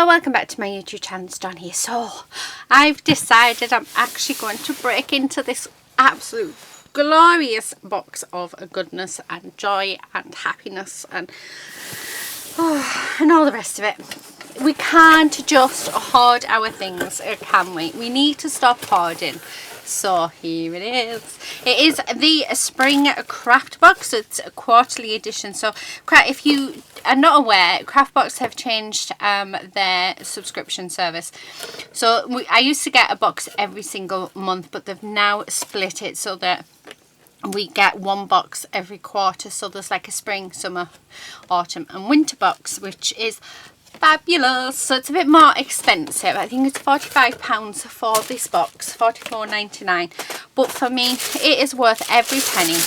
Hello, welcome back to my YouTube channel. It's Dawn here. So I've decided I'm actually going to break into this absolute glorious box of goodness and joy and happiness and all the rest of it. We can't just hoard our things, can we? We need to stop hoarding. So here it is. It is the spring craft box. It's a quarterly edition. So if you are not aware, Craftbox have changed their subscription service. So I used to get a box every single month, but they've now split it so that we get one box every quarter. So there's like a spring, summer, autumn and winter box, which is fabulous. So it's a bit more expensive. I think it's £45 for this box, $44.99, but for me it is worth every penny.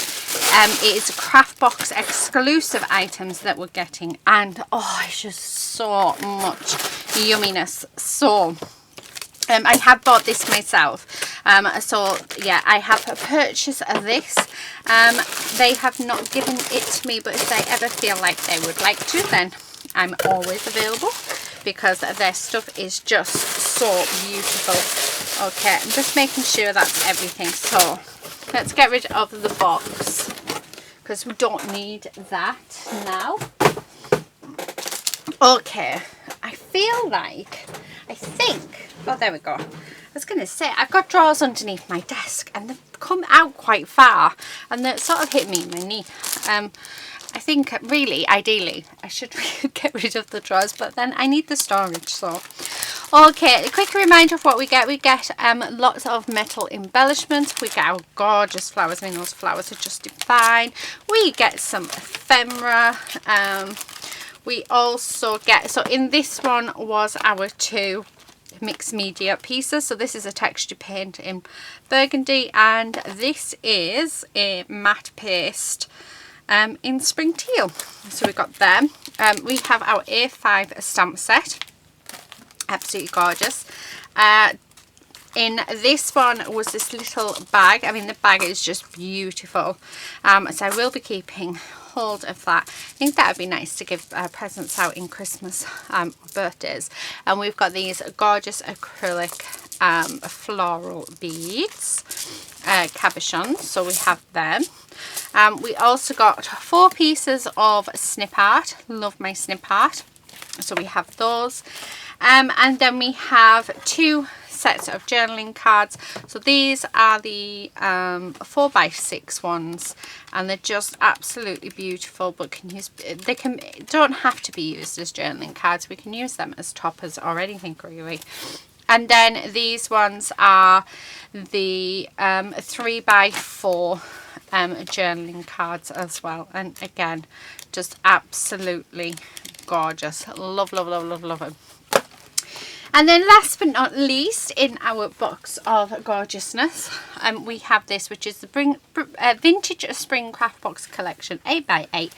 It is Craftbox exclusive items that we're getting, and it's just so much yumminess. So I have bought this myself. So yeah, I have purchased this. They have not given it to me, but if they ever feel like they would like to, then I'm always available, because their stuff is just so beautiful. Okay, I'm just making sure that's everything. So let's get rid of the box because we don't need that now. Okay, I think, oh, there we go. I was going to say, I've got drawers underneath my desk and they've come out quite far and they sort of hit me in my knee. I think really, ideally, I should get rid of the drawers, but then I need the storage. So, okay, a quick reminder of what we get. We get lots of metal embellishments. We get our gorgeous flowers. I mean, those flowers are just divine. We get some ephemera. We also get, so in this one was our 2 mixed media pieces. So this is a texture paint in burgundy, and this is a matte paste in spring teal. So we got them. We have our A5 stamp set, absolutely gorgeous. In this one was this little bag. I mean, the bag is just beautiful. So I will be keeping hold of that. I think that would be nice to give presents out in Christmas, birthdays. And we've got these gorgeous acrylic floral beads, cabochons. So we have them. We also got 4 pieces of snip art. Love my snip art. So we have those. And then we have 2 sets of journaling cards. So these are the 4x6 ones, and they're just absolutely beautiful, but don't have to be used as journaling cards. We can use them as toppers or anything really. And then these ones are the 3x4 journaling cards as well, and again, just absolutely gorgeous. Love, love, love, love, love them. And then last but not least, in our box of gorgeousness, we have this, which is the vintage spring craft box collection, 8x8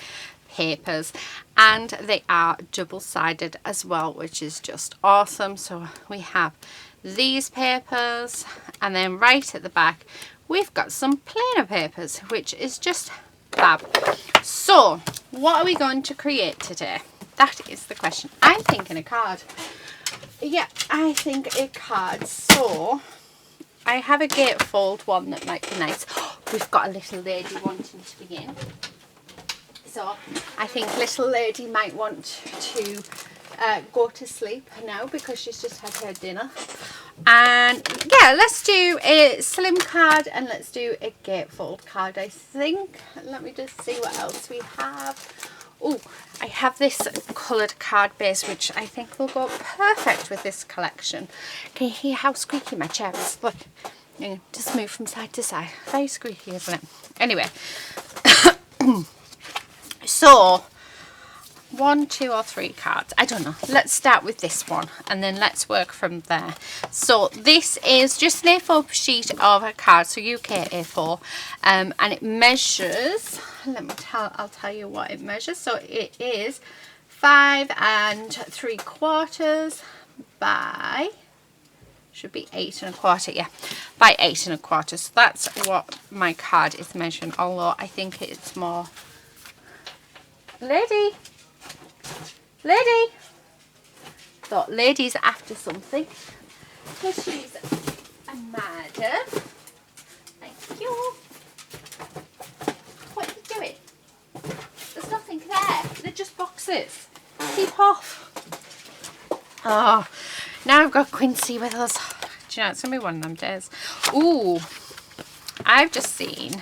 papers, and they are double-sided as well, which is just awesome. So we have these papers, and then right at the back we've got some plainer papers, which is just fab. So what are we going to create today? That is the question. I'm thinking a card. Yeah, I think a card. So I have a gatefold one that might be nice. We've got a little lady wanting to be in. So I think little lady might want to go to sleep now because she's just had her dinner. And yeah, let's do a slim card and let's do a gatefold card, I think. Let me just see what else we have. Oh, I have this coloured card base, which I think will go perfect with this collection. Can you hear how squeaky my chair is? Look, just move from side to side. Very squeaky, isn't it? Anyway, so 1, 2 or 3 cards, I don't know. Let's start with this one and then let's work from there. So this is just an A4 sheet of a card, so UK A4, and it measures, I'll tell you what it measures. So it is 5 3/4 by, should be 8 1/4, yeah, by 8 1/4. So that's what my card is measuring, although I think it's more. Lady, Thought lady's after something. So she's a madam. Thank you. What are you doing? There's nothing there. They're just boxes. Keep off. Oh, now I've got Quincy with us. Do you know, it's going to be one of them days. Ooh, I've just seen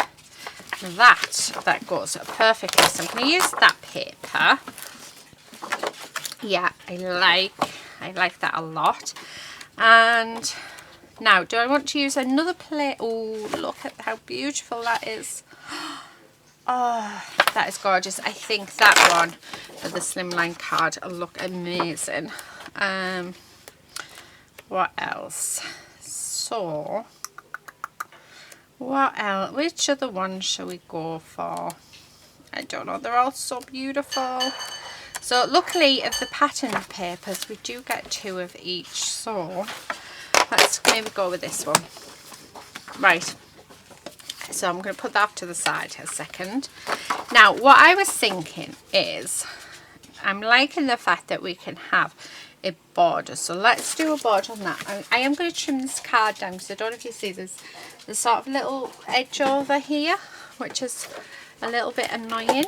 that goes perfectly. So I'm going to use that paper. Yeah, I like that a lot. And now, do I want to use another plate? Oh, look at how beautiful that is. Oh, that is gorgeous. I think that one for the slimline card will look amazing. What else? So, what else? Which other one shall we go for? I don't know. They're all so beautiful. So, luckily, of the pattern papers, we do get 2 of each. So, let's maybe go with this one. Right. So, I'm going to put that to the side a second. Now, what I was thinking is, I'm liking the fact that we can have a border. So let's do a border on that. I am going to trim this card down because I don't know if you see there's sort of little edge over here, which is a little bit annoying.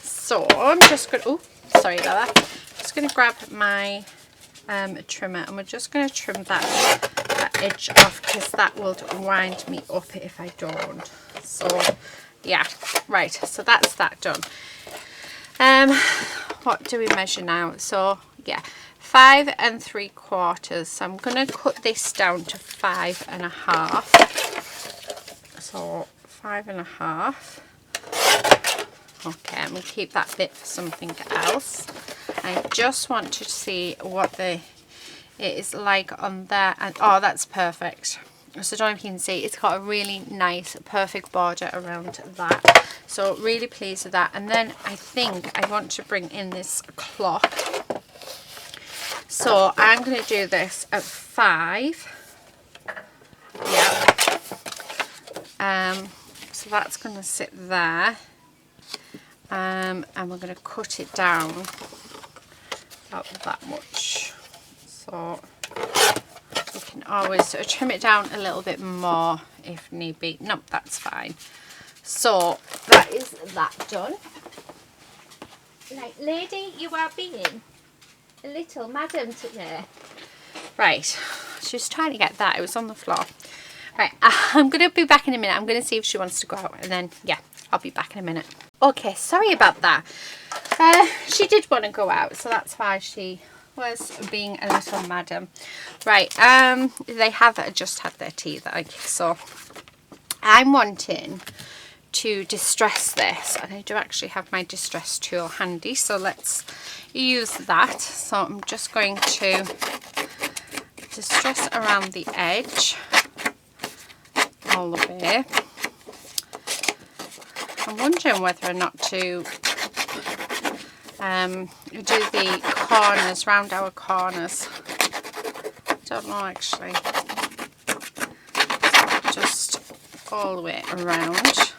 So I'm just going to, oh, sorry about that. Just going to grab my trimmer and we're just going to trim that edge off because that will wind me up if I don't. So yeah, right. So that's that done. What do we measure now? So yeah, 5 3/4. So I'm going to cut this down to 5 1/2. So 5 1/2. Okay, I'm going to keep that bit for something else. I just want to see what it is like on there. And oh, that's perfect. So I don't know if you can see, it's got a really nice, perfect border around that. So really pleased with that. And then I think I want to bring in this clock. So I'm going to do this at 5. Yeah. So that's going to sit there. And we're going to cut it down about that much. So you can always trim it down a little bit more if need be. Nope, that's fine. So that is that done. Right, lady, you are being a little madam today. Right, she was trying to get that. It was on the floor. Right, I'm going to be back in a minute. I'm going to see if she wants to go out and then, yeah, I'll be back in a minute. Okay, sorry about that. She did want to go out, so that's why she was being a little madam. Right, they have just had their tea, so I'm wanting to distress this, and I do actually have my distress tool handy, so let's use that. So I'm just going to distress around the edge all the way. I'm wondering whether or not to do the corners, round our corners. Don't know actually. Just all the way around.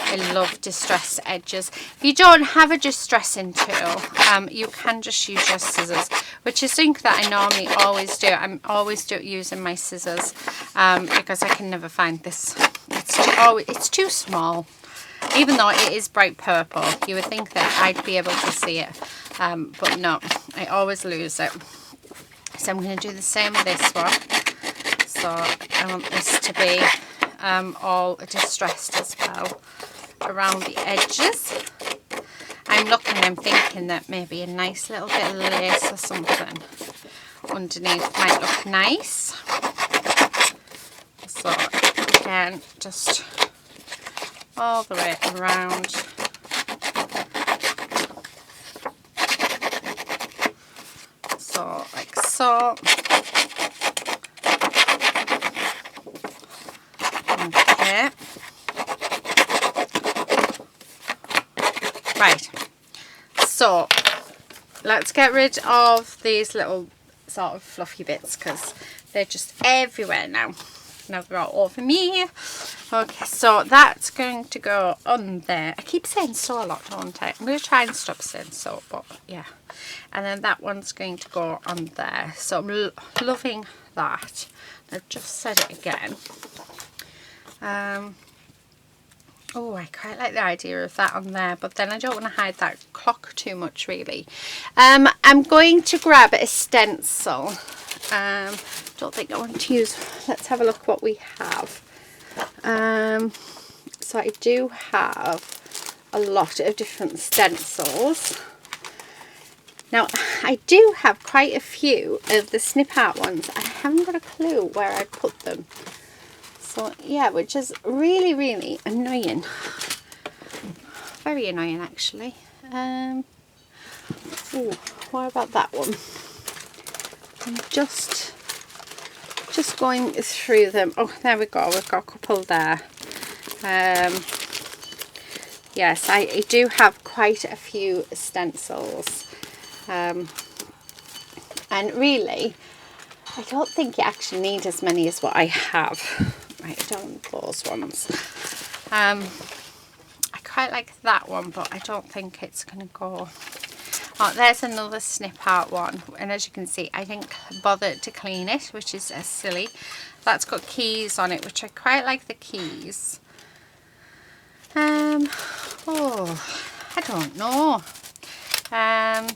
I love distressed edges. If you don't have a distressing tool, you can just use your scissors, which is something that I normally always do. I'm always using my scissors because I can never find this. It's too small. Even though it is bright purple, you would think that I'd be able to see it, but no, I always lose it. So I'm going to do the same with this one. So I want this to be all distressed as well around the edges. I'm looking, I'm thinking that maybe a nice little bit of lace or something underneath might look nice. So again, just all the way around. So like so. Okay. Right, so let's get rid of these little sort of fluffy bits because they're just everywhere now. Now they're all over me. Okay, so that's going to go on there. I keep saying so a lot, don't I? I'm going to try and stop saying so, but yeah. And then that one's going to go on there. So I'm loving that. I've just said it again. Oh, I quite like the idea of that on there, but then I don't want to hide that clock too much, really. I'm going to grab a stencil. Don't think I want to use... Let's have a look what we have. So I do have a lot of different stencils. Now, I do have quite a few of the snip out ones. I haven't got a clue where I put them. So yeah, which is really, really annoying. Very annoying, actually. Oh, what about that one? I'm just going through them. Oh, there we go. We've got a couple there. Yes, I do have quite a few stencils. And really, I don't think you actually need as many as what I have. Right, I don't want those ones. I quite like that one, but I don't think it's going to go. Oh, there's another snip out one, and as you can see, I didn't bother to clean it, which is silly. That's got keys on it, which I quite like the keys. Oh, I don't know. I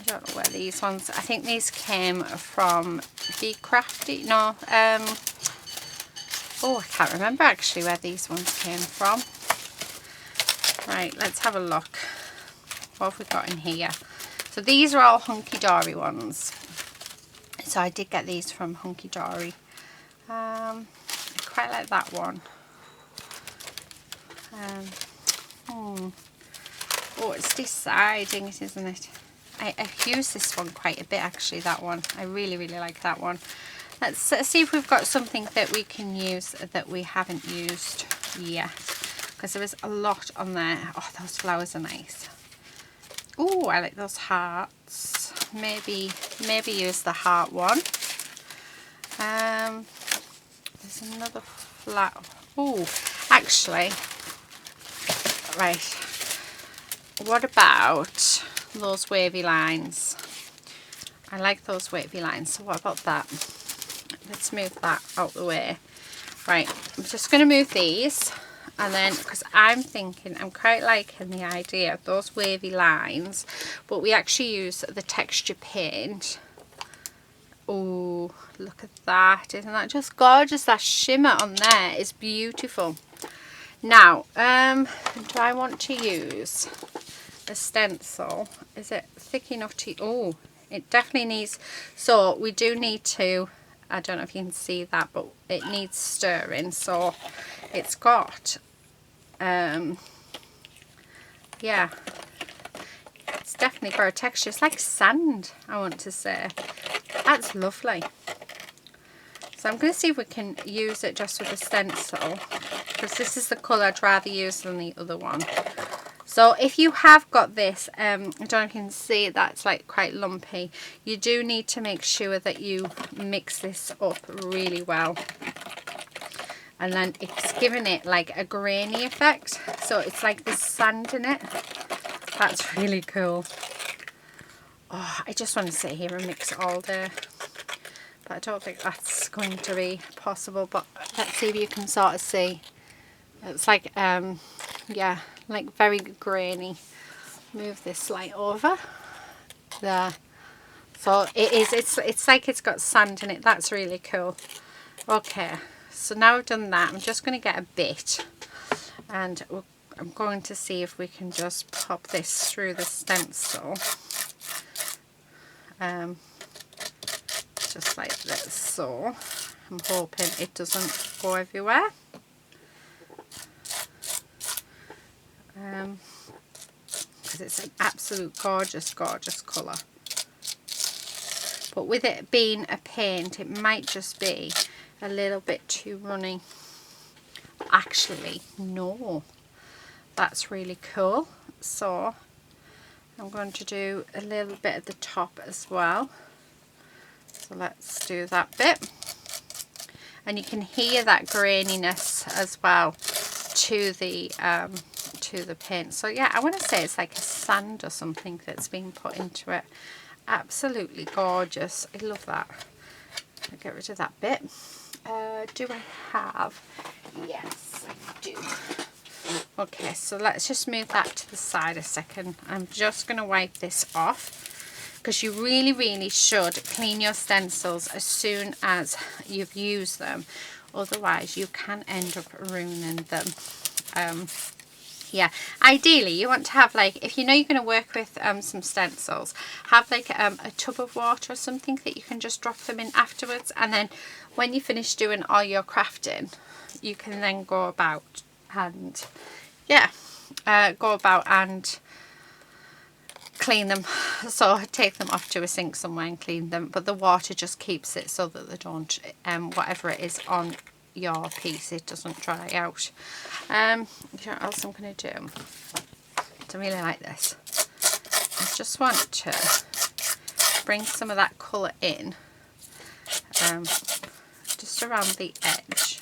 don't know where these ones. I think these came from Be Crafty. No. Oh, I can't remember actually where these ones came from. Right, let's have a look. What have we got in here? So these are all Hunky Dory ones. So I did get these from Hunky Dory. I quite like that one. Oh, it's deciding it, isn't it? I've used this one quite a bit actually, that one. I really, really like that one. Let's see if we've got something that we can use that we haven't used yet. Because there is a lot on there. Oh, those flowers are nice. Oh, I like those hearts. Maybe use the heart one. There's another flower. Oh, actually, right. What about those wavy lines? I like those wavy lines. So what about that? Let's move that out the way. Right, I'm just going to move these. And then, because I'm thinking, I'm quite liking the idea of those wavy lines, but we actually use the texture paint. Oh, look at that. Isn't that just gorgeous? That shimmer on there is beautiful. Now, do I want to use a stencil? Is it thick enough to... Oh, it definitely needs... So, we do need to... I don't know if you can see that, but it needs stirring. So, it's got... yeah, it's definitely got a texture. It's like sand, I want to say. That's lovely. So I'm going to see if we can use it just with a stencil, because this is the colour I'd rather use than the other one. So if you have got this, I don't know if you can see, that's like quite lumpy. You do need to make sure that you mix this up really well. And then it's giving it like a grainy effect. So it's like there's sand in it. That's really cool. Oh, I just want to sit here and mix it all there. But I don't think that's going to be possible. But let's see if you can sort of see. It's like, yeah, like very grainy. Move this light over. There. So it is, it's like it's got sand in it. That's really cool. Okay. So now I've done that, I'm just going to get a bit, and I'm going to see if we can just pop this through the stencil, just like this. So I'm hoping it doesn't go everywhere. Because it's an absolute gorgeous, gorgeous colour. But with it being a paint, it might just be a little bit too runny. Actually, no, that's really cool. So I'm going to do a little bit at the top as well. So let's do that bit. and you can hear that graininess as well to the paint. So yeah, I want to say it's like a sand or something that's been put into it. Absolutely gorgeous. I love that. I'll get rid of that bit. Do I have? Yes, I do. Okay, so let's just move that to the side a second. I'm just going to wipe this off, because you really should clean your stencils as soon as you've used them. Otherwise, you can end up ruining them. Yeah, ideally you want to have, like, if you know you're going to work with some stencils, have like a tub of water or something that you can just drop them in afterwards, and then when you finish doing all your crafting, you can then go about and clean them. So take them off to a sink somewhere and clean them, but the water just keeps it so that they don't whatever it is on your piece, it doesn't dry out. You know what else I'm going to do? I really like this. I just want to bring some of that colour in, just around the edge.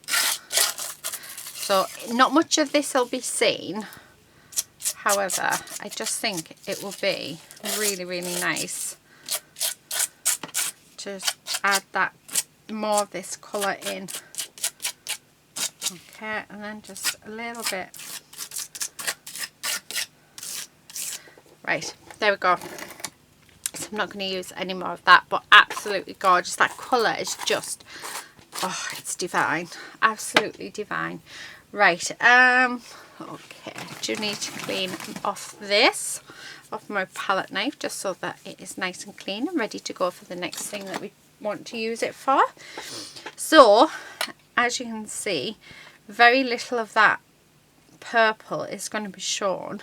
So not much of this will be seen. However, I just think it will be really nice to add that more of this colour in. Okay, and then just a little bit. Right, there we go. So I'm not going to use any more of that, but absolutely gorgeous. That colour is just, oh, it's divine. Absolutely divine. Right, okay, do need to clean off this off my palette knife, just so that it is nice and clean and ready to go for the next thing that we want to use it for. So as you can see, very little of that purple is going to be shown,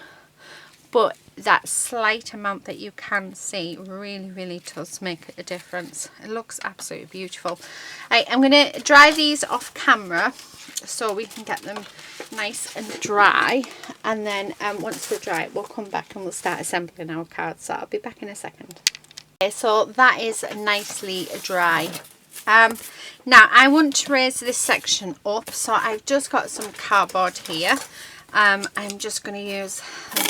but that slight amount that you can see really does make a difference. It looks absolutely beautiful. I'm going to dry these off camera so we can get them nice and dry, and then once they're dry we'll come back and we'll start assembling our cards. So I'll be back in a second. Okay, so that is nicely dry. Now I want to raise this section up, so I've just got some cardboard here. I'm just going to use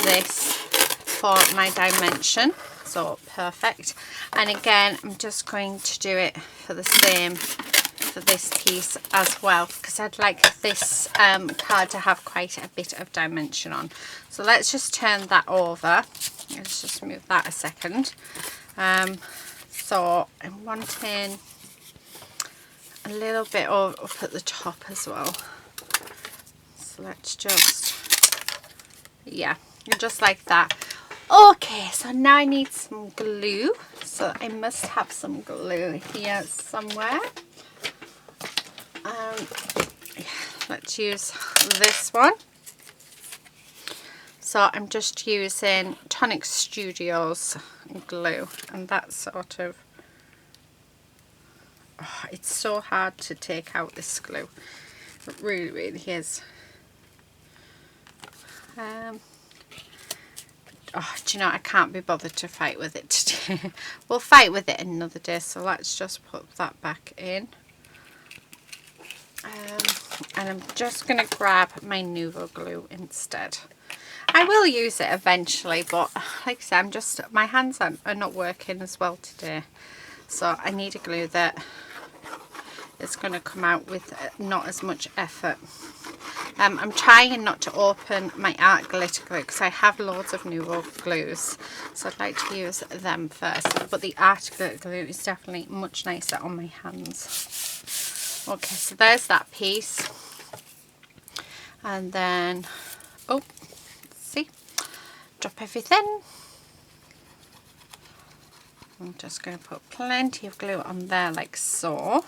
this for my dimension, so perfect. And again, I'm just going to do it for the same for this piece as well, because I'd like this card to have quite a bit of dimension on. So let's just turn that over. Let's just move that a second. So I'm wanting a little bit up at the top as well. So let's just, yeah, just like that. Okay, so now I need some glue. So I must have some glue here somewhere. Let's use this one. So I'm just using Tonic Studios glue, and that sort of, oh, it's so hard to take out this glue. It really is. Oh, do you know, I can't be bothered to fight with it today. We'll fight with it another day, so let's just put that back in. And I'm just going to grab my Nuvo glue instead. I will use it eventually, but like I said, my hands are not working as well today. So I need a glue that is going to come out with not as much effort. I'm trying not to open my art glitter glue because I have loads of Nuvo glues, so I'd like to use them first, but the art glitter glue is definitely much nicer on my hands. Okay, so there's that piece, and then, oh, see, drop everything. I'm just going to put plenty of glue on there like so.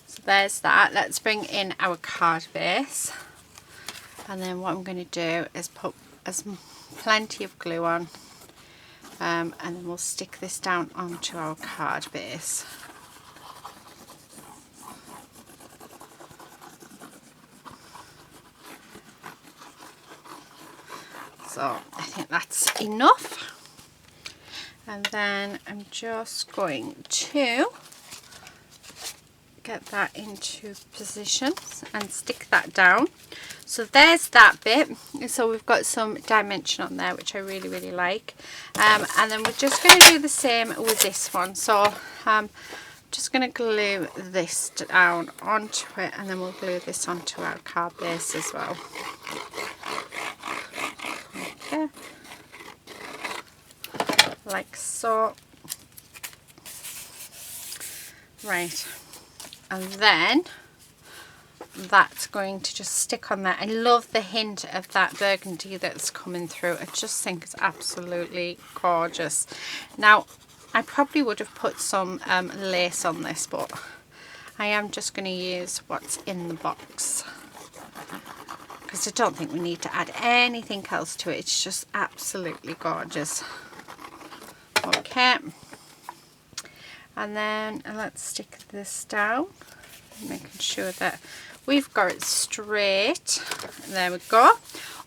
So there's that. Let's bring in our card base, and then what I'm going to do is put plenty of glue on, and then we'll stick this down onto our card base. So I think that's enough, and then I'm just going to get that into position and stick that down. So there's that bit. So we've got some dimension on there, which I really like. And then we're just going to do the same with this one. So just going to glue this down onto it, and then we'll glue this onto our card base as well. Okay, like so. Right, and then that's going to just stick on there. I love the hint of that burgundy that's coming through. I just think it's absolutely gorgeous. Now, I probably would have put some lace on this, but I am just going to use what's in the box, because I don't think we need to add anything else to it. It's just absolutely gorgeous. Okay, and then let's stick this down, making sure that we've got it straight. There we go.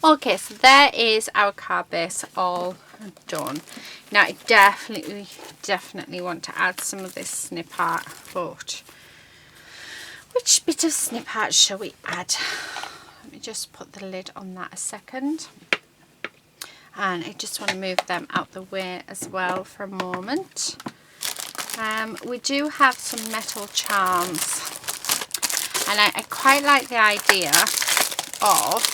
Okay, so there is our card base all done. Now I definitely want to add some of this snip art, but which bit of snip art shall we add? Let me just put the lid on that a second, and I just want to move them out the way as well for a moment. We do have some metal charms, and I quite like the idea of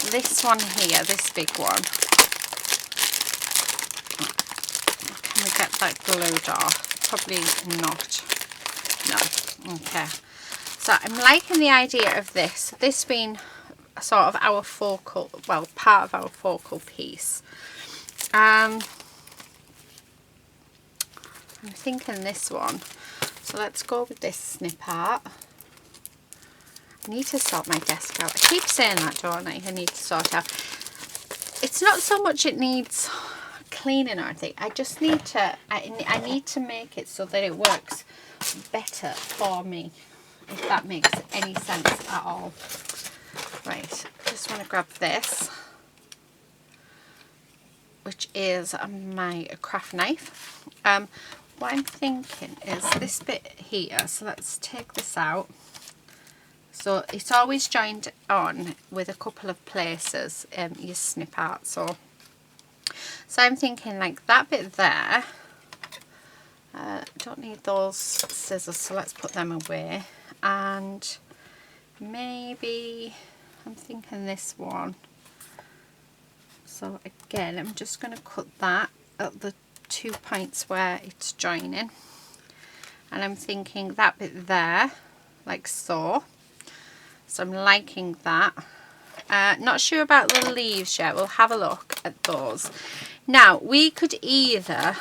this one here, this big one. Can we get that glued off? Probably not. No. Okay. So I'm liking the idea of this being sort of our focal, well, part of our focal piece. I'm thinking this one. So let's go with this snip art. I need to sort my desk out. I keep saying that, don't I? I need to sort it out. It's not so much it needs cleaning or anything. I just need to, I need to make it so that it works better for me, if that makes any sense at all. Right, I just want to grab this, which is my craft knife. What I'm thinking is this bit here, so let's take this out. So it's always joined on with a couple of places, your snip art. So I'm thinking like that bit there. Don't need those scissors, so let's put them away. And maybe I'm thinking this one. So again, I'm just going to cut that at the 2 points where it's joining, and I'm thinking that bit there, like so. So I'm liking that. Not sure about the leaves yet. We'll have a look at those. Now we could either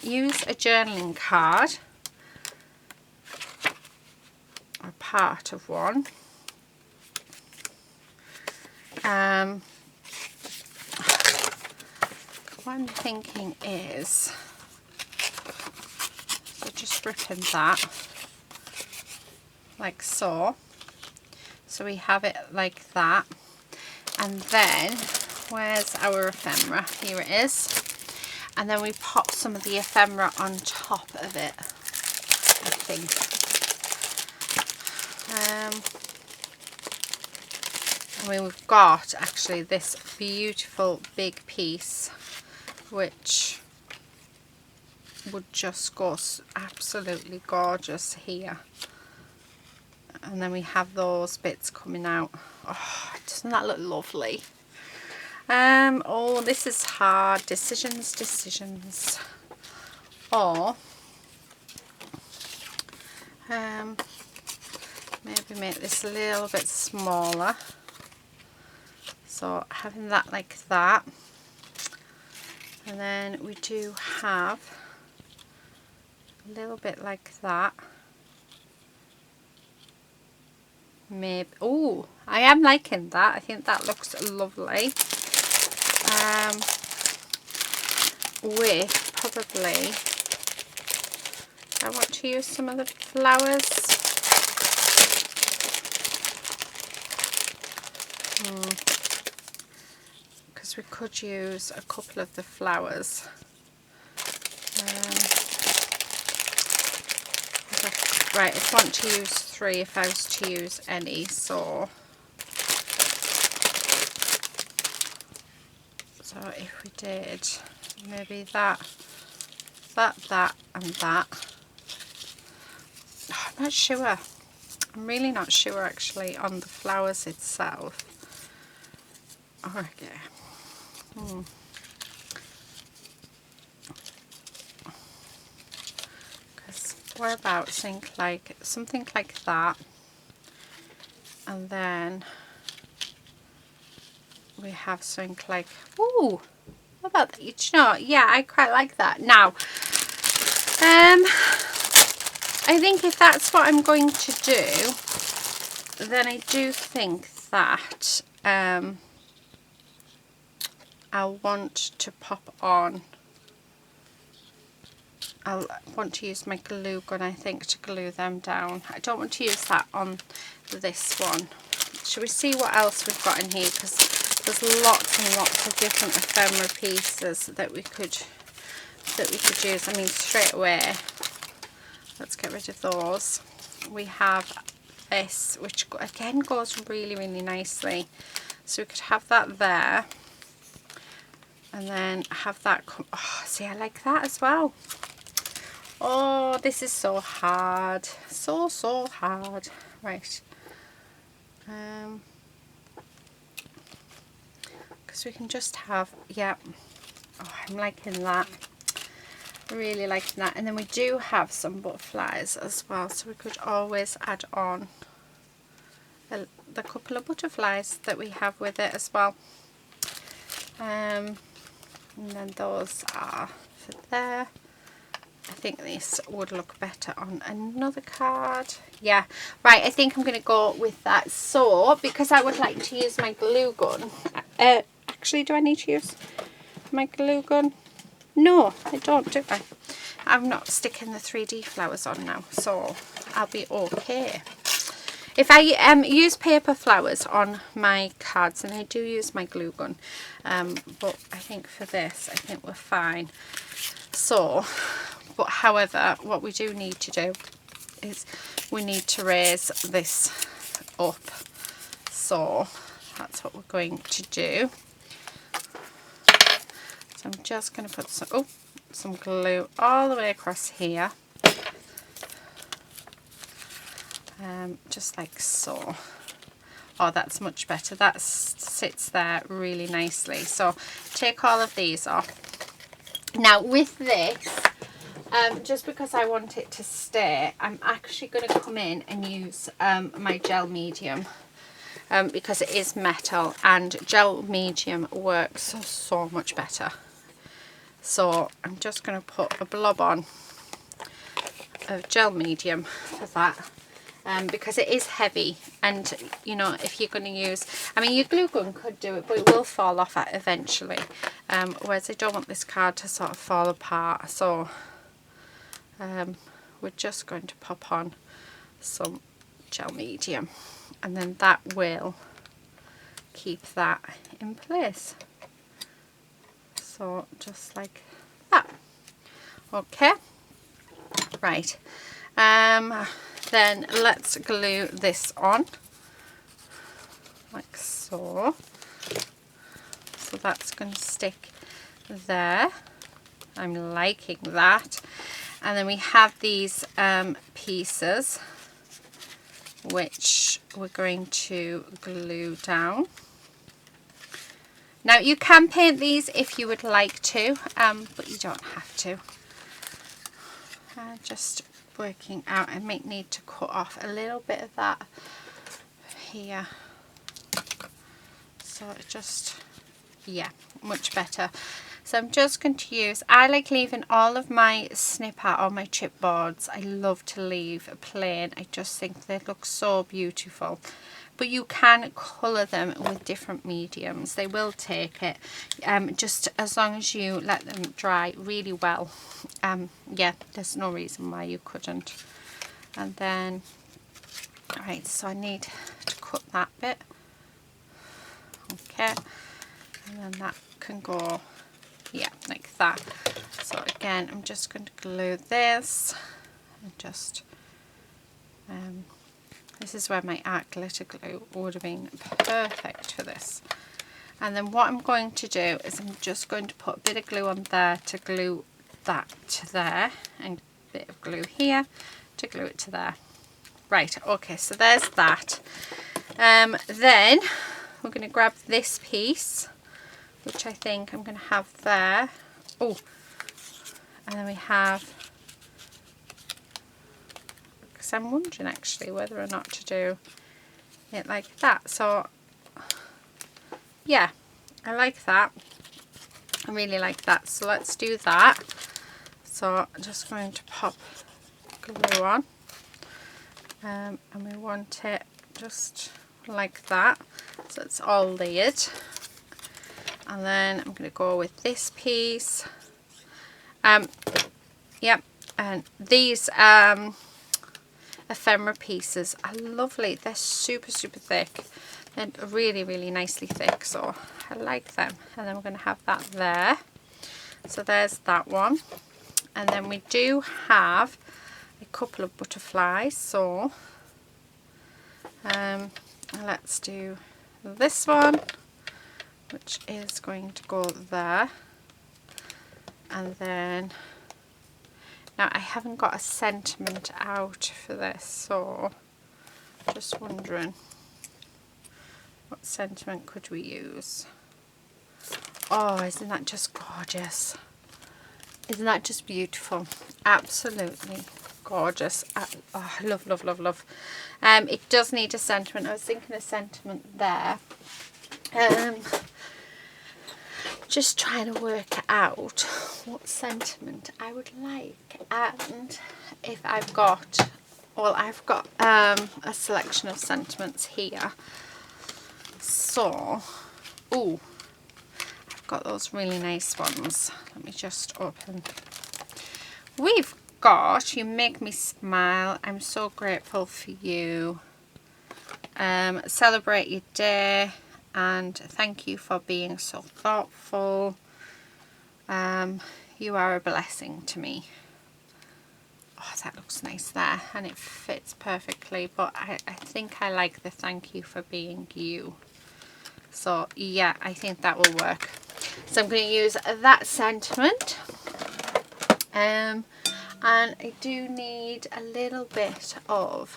use a journaling card, or part of one. What I'm thinking is, so just ripping that like so. So we have it like that, and then where's our ephemera? Here it is. And then we pop some of the ephemera on top of it, I think. I mean, we've got actually this beautiful big piece, which would just go absolutely gorgeous here. And then we have those bits coming out. Oh, doesn't that look lovely? Oh, this is hard. Decisions. Or maybe make this a little bit smaller. So having that like that. And then we do have a little bit like that. Maybe, oh, I am liking that. I think that looks lovely. With probably, I want to use some of the flowers. Because we could use a couple of the flowers. right, I'd want to use 3 if I was to use any, so if we did maybe that, and that. Oh, I'm not sure. I'm really not sure actually on the flowers itself. Okay. Because we're about to think like something like that, and then we have something like, ooh, what about that? You know, yeah, I quite like that. Now, I think if that's what I'm going to do, then I do think that I'll want to pop on, I'll want to use my glue gun, I think, to glue them down. I don't want to use that on this one. Shall we see what else we've got in here? Because there's lots and lots of different ephemera pieces that we could use. I mean, straight away, let's get rid of those. We have this, which again goes really, really nicely. So we could have that there, and then have that come. Oh, see, I like that as well. Oh, this is so hard, so hard. Right, because we can just have, yeah. Oh, I'm liking that. Really liking that. And then we do have some butterflies as well, so we could always add on the couple of butterflies that we have with it as well. And then those are for there. I think this would look better on another card. Yeah, right, I think I'm going to go with that. So, because I would like to use my glue gun, actually, do I need to use my glue gun? No, I don't, do I? I'm not sticking the 3D flowers on now, so I'll be okay. If I use paper flowers on my cards, and I do use my glue gun, but I think for this, I think we're fine. So, but however, what we do need to do is we need to raise this up. So that's what we're going to do. So I'm just going to put some glue all the way across here. Just like so. Oh, that's much better. That sits there really nicely. So take all of these off. Now with this, just because I want it to stay, I'm actually going to come in and use my gel medium, because it is metal, and gel medium works so much better. So I'm just going to put a blob on of gel medium for that. Because it is heavy, and you know, if you're going to use, I mean, your glue gun could do it, but it will fall off eventually, whereas I don't want this card to sort of fall apart. So we're just going to pop on some gel medium, and then that will keep that in place. So just like that. Okay, right. Then let's glue this on, like so. So that's going to stick there. I'm liking that. And then we have these pieces, which we're going to glue down. Now you can paint these if you would like to, but you don't have to. Just working out, I might need to cut off a little bit of that here, so it just, yeah, much better. So I'm just going to use, I like leaving all of my snip art on my chipboards. I love to leave plain. I just think they look so beautiful. But you can colour them with different mediums. They will take it, just as long as you let them dry really well. Yeah, there's no reason why you couldn't. And then, alright, so I need to cut that bit. Okay, and then that can go, yeah, like that. So again, I'm just going to glue this and just This is where my art glitter glue would have been perfect for this. And then what I'm going to do is I'm just going to put a bit of glue on there to glue that to there, and a bit of glue here to glue it to there. Right, okay, so there's that. Then we're going to grab this piece, which I think I'm going to have there. Oh, and then we have, because I'm wondering actually whether or not to do it like that. So yeah, I like that. I really like that. So let's do that. So I'm just going to pop glue on. And we want it just like that. So it's all layered. And then I'm going to go with this piece. Yep. And these ephemera pieces are lovely. They're super thick and really nicely thick, so I like them. And then we're going to have that there. So there's that one. And then we do have a couple of butterflies, so let's do this one, which is going to go there. And then now I haven't got a sentiment out for this, so just wondering what sentiment could we use. Oh, isn't that just gorgeous? Isn't that just beautiful? Absolutely gorgeous. Oh, I love. It does need a sentiment. I was thinking a sentiment there. Just trying to work out what sentiment I would like, and if I've got, well, I've got a selection of sentiments here. So, oh, I've got those really nice ones. Let me just open. We've got You Make Me Smile, I'm So Grateful for You, Celebrate Your Day, and Thank You for Being So Thoughtful. You Are a Blessing to Me. Oh, that looks nice there, and it fits perfectly, but I think I like the Thank You for Being You. So yeah, I think that will work. So I'm going to use that sentiment. And I do need a little bit of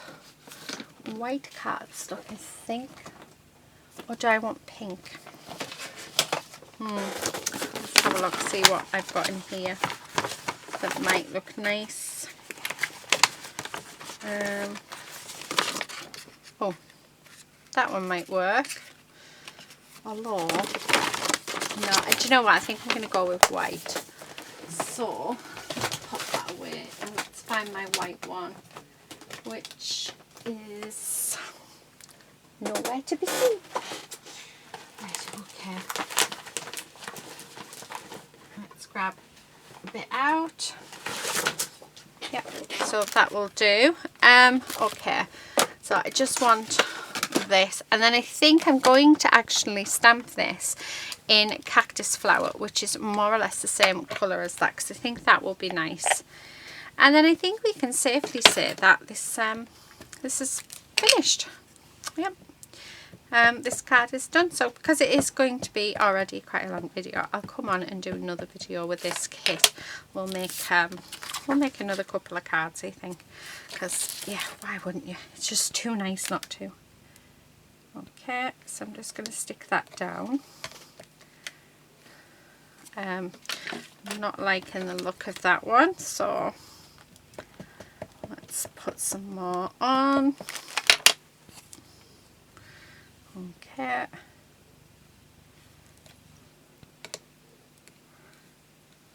white cardstock, I think. Or do I want pink? Let's have a look, see what I've got in here that might look nice. Oh, that one might work. Although, no, do you know what? I think I'm going to go with white. So, pop that away and let's find my white one, which is nowhere to be seen. Right, okay. Let's grab a bit out. Yep, so that will do. Okay, so I just want this, and then I think I'm going to actually stamp this in Cactus Flower, which is more or less the same colour as that, because I think that will be nice. And then I think we can safely say that this is finished. Yep. This card is done. So because it is going to be already quite a long video, I'll come on and do another video with this kit. We'll make another couple of cards, I think, because yeah, why wouldn't you? It's just too nice not to. Okay, so I'm just going to stick that down. I'm not liking the look of that one, so let's put some more on. Okay.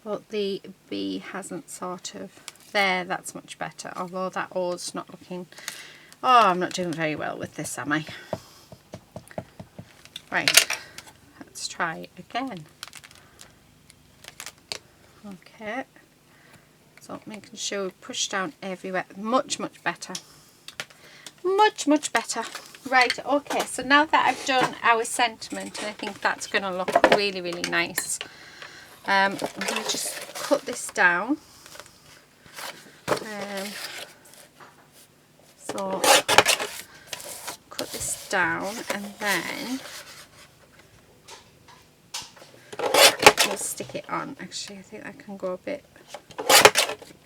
But the B hasn't sort of, there, that's much better, although that O's not looking, oh, I'm not doing very well with this, am I? Right, let's try again. Okay, so making sure we push down everywhere. Much better. Much better. Right, okay, so now that I've done our sentiment, and I think that's going to look really nice, I'm going to just cut this down. So So cut this down and then we'll stick it on. Actually, I think that can go a bit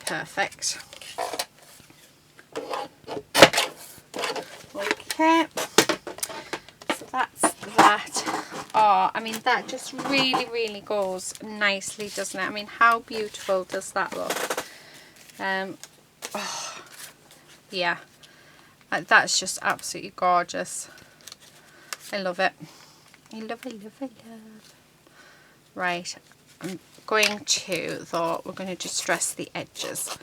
perfect. Okay, so that's that. Oh, I mean, that just really goes nicely, doesn't it? I mean, how beautiful does that look? Oh, yeah, that's just absolutely gorgeous. I love it. I love. Right, I'm going to, though, we're going to just dress the edges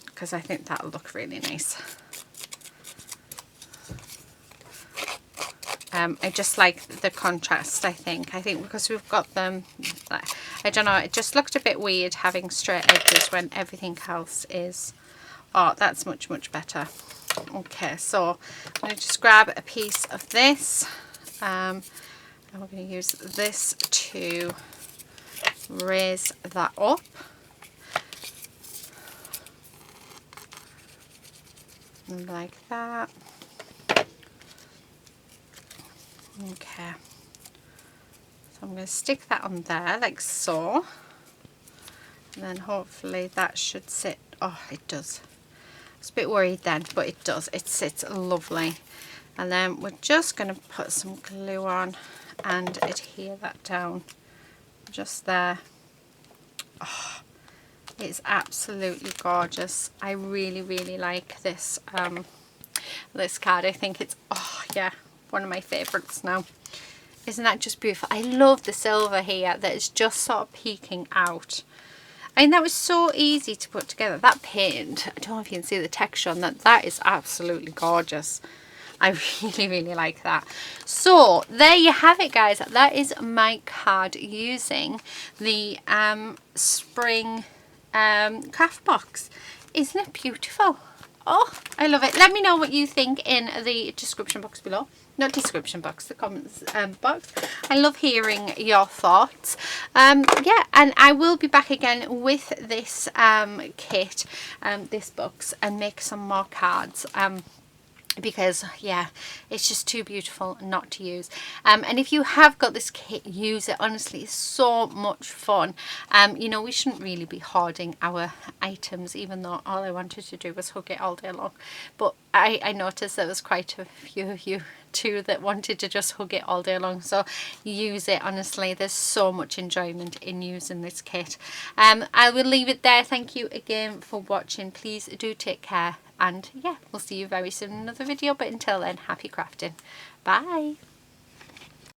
because I think that'll look really nice. I just like the contrast, I think because we've got them, I don't know, it just looked a bit weird having straight edges when everything else is, oh, that's much better. Okay, so I'm going to just grab a piece of this, and we're going to use this to raise that up. Like that. Okay, so I'm going to stick that on there like so, and then hopefully that should sit. Oh, it does. I was a bit worried then, but it does. It sits lovely. And then we're just going to put some glue on and adhere that down just there. Oh, it's absolutely gorgeous. I really like this this card. I think it's, oh yeah, one of my favorites now. Isn't that just beautiful? I love the silver here that is just sort of peeking out. I mean, that was so easy to put together. That paint, I don't know if you can see the texture on that. That is absolutely gorgeous. I really like that. So there you have it, guys. That is my card using the spring craft box. Isn't it beautiful? Oh, I love it. Let me know what you think in the description box below. Not description box, the comments box. I love hearing your thoughts. Yeah, and I will be back again with this kit, this box, and make some more cards. Because yeah, it's just too beautiful not to use. And if you have got this kit, use it. Honestly, it's so much fun. You know, we shouldn't really be hoarding our items, even though all I wanted to do was hug it all day long. But I noticed there was quite a few of you too that wanted to just hug it all day long. So use it. Honestly, there's so much enjoyment in using this kit. I will leave it there. Thank you again for watching. Please do take care. And yeah, we'll see you very soon in another video. But until then, happy crafting. Bye.